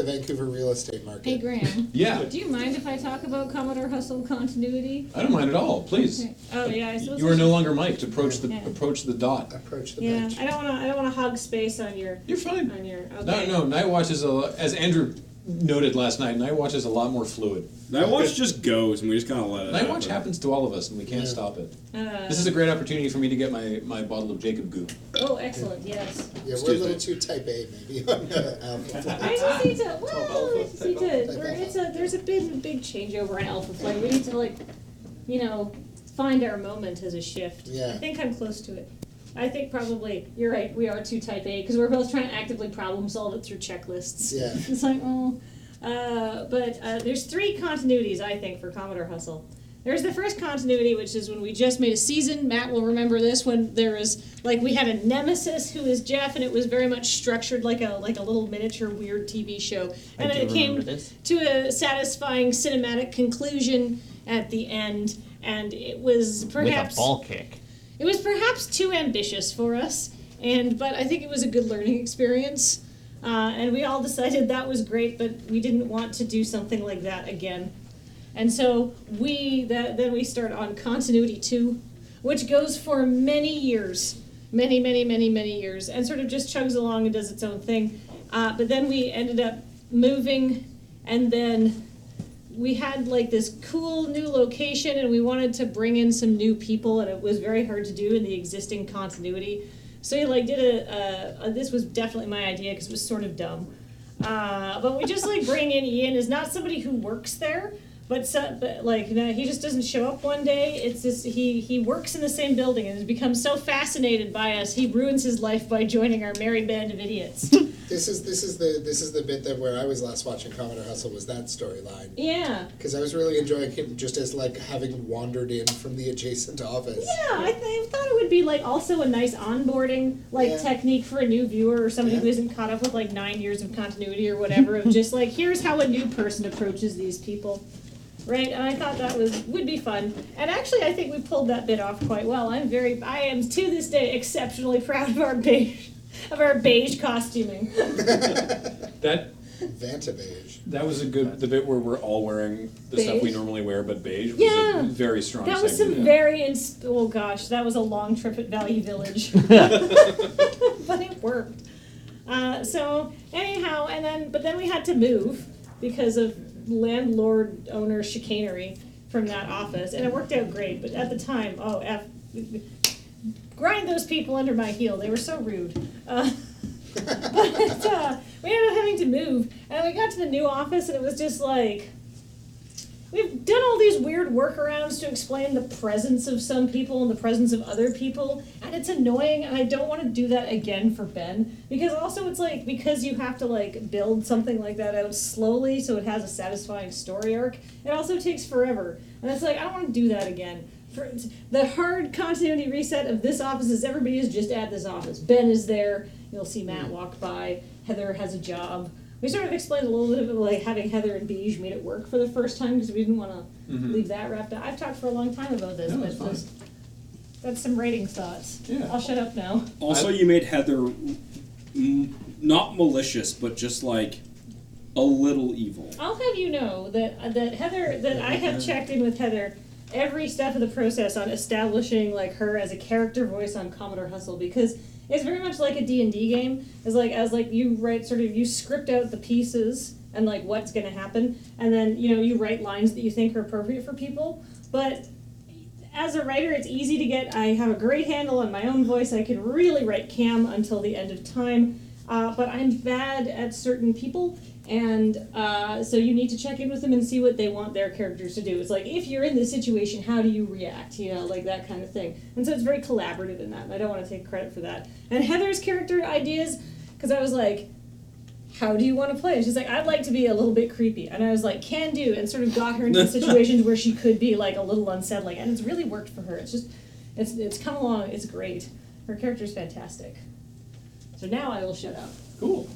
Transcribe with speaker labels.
Speaker 1: Vancouver real estate market.
Speaker 2: Hey, Graham.
Speaker 3: Yeah.
Speaker 2: Do you mind if I talk about Commodore Hustle continuity?
Speaker 3: I don't mind at all. Please.
Speaker 2: Okay. Oh yeah, I suppose
Speaker 3: You are no longer mic'd. Approach the
Speaker 2: Yeah.
Speaker 3: approach the dot.
Speaker 1: Approach the
Speaker 2: Yeah,
Speaker 1: bench.
Speaker 2: I don't wanna hog space on your.
Speaker 3: You're fine.
Speaker 2: On your. Okay.
Speaker 3: No, Night Watch is as Andrew noted last night. Night Watch is a lot more fluid.
Speaker 4: Night Watch just goes, and we just kind of let it
Speaker 3: Night Watch
Speaker 4: happen.
Speaker 3: happens to all of us, and we can't stop it.
Speaker 2: Uh,
Speaker 3: This is a great opportunity for me to get my bottle of Jacob Goo.
Speaker 2: Oh, excellent. Yes.
Speaker 1: Yeah, we're a
Speaker 3: Excuse
Speaker 1: little
Speaker 3: me.
Speaker 1: too type A, maybe. On the alpha flight.
Speaker 2: I just need to. Well,
Speaker 5: Alpha,
Speaker 2: I just need to.
Speaker 1: Type
Speaker 2: We're,
Speaker 1: Alpha.
Speaker 2: there's a big changeover in Alpha Flight. We need to find our moment as a shift.
Speaker 1: Yeah.
Speaker 2: I think I'm close to it. I think probably you're right. We are too type A because we're both trying to actively problem solve it through checklists.
Speaker 1: Yeah.
Speaker 2: It's like but there's 3 continuities I think for Commodore Hustle. There's the first continuity, which is when we just made a season. Matt will remember this, when there was we had a Nemesis who was Jeff, and it was very much structured like a little miniature weird TV show. And then it came to a satisfying cinematic conclusion at the end, and it was perhaps
Speaker 5: With a ball kick.
Speaker 2: it was perhaps too ambitious for us, but I think it was a good learning experience. And we all decided that was great, but we didn't want to do something like that again. And so then we start on Continuity 2, which goes for many years, many years, and sort of just chugs along and does its own thing. But then we ended up moving, and then we had this cool new location, and we wanted to bring in some new people, and it was very hard to do in the existing continuity. So he did this was definitely my idea because it was sort of dumb. But we just bring in Ian as not somebody who works there, but he just doesn't show up one day. It's just he works in the same building and has become so fascinated by us, he ruins his life by joining our merry band of idiots.
Speaker 1: This is the bit that where I was last watching Commodore Hustle was that storyline.
Speaker 2: Yeah.
Speaker 1: Because I was really enjoying him just as having wandered in from the adjacent office.
Speaker 2: Yeah, I thought it would be also a nice onboarding technique for a new viewer or somebody who isn't caught up with 9 years of continuity or whatever, of just here's how a new person approaches these people. Right, and I thought that would be fun. And actually I think we pulled that bit off quite well. I am to this day exceptionally proud of our beige costuming.
Speaker 3: That
Speaker 1: Vanta beige.
Speaker 3: that was the bit where we're all wearing the stuff we
Speaker 2: Beige?
Speaker 3: normally wear, but beige was
Speaker 2: Yeah.
Speaker 3: a very strong
Speaker 2: That was
Speaker 3: segment.
Speaker 2: some very oh gosh, that was a long trip at Valley Village. But it worked. So anyhow, but then we had to move because of landlord owner chicanery from that office, and it worked out great. But at the time, grind those people under my heel. They were so rude. But we ended up having to move, and we got to the new office, and it was just we've done all these weird workarounds to explain the presence of some people and the presence of other people, and it's annoying, and I don't want to do that again for Ben, because also it's because you have to build something like that out slowly so it has a satisfying story arc, it also takes forever, and it's I don't want to do that again. The hard continuity reset of this office is everybody is just at this office. Ben is there, you'll see Matt walk by, Heather has a job. We sort of explained a little bit of having Heather and Beige made it work for the first time because we didn't want to leave that wrapped up. I've talked for a long time about this,
Speaker 3: No,
Speaker 2: but
Speaker 3: it's fine.
Speaker 2: that's some writing thoughts.
Speaker 3: Yeah.
Speaker 2: I'll shut up now.
Speaker 4: Also, you made Heather not malicious, but just a little evil.
Speaker 2: I'll have you know that Heather, that I have checked in with Heather every step of the process on establishing her as a character voice on Commodore Hustle, because it's very much like a D&D game. As you write you script out the pieces and what's going to happen, and then you write lines that you think are appropriate for people. But as a writer, it's easy to get. I have a great handle on my own voice. I can really write Cam until the end of time, but I'm bad at certain people. And so you need to check in with them and see what they want their characters to do. It's if you're in this situation, how do you react? That kind of thing. And so it's very collaborative in that, and I don't want to take credit for that. And Heather's character ideas, because I was how do you want to play? And she's I'd like to be a little bit creepy. And I was can do, and sort of got her into situations where she could be a little unsettling. And it's really worked for her. It's just, it's come along, it's great. Her character's fantastic. So now I will shut up.
Speaker 3: Cool.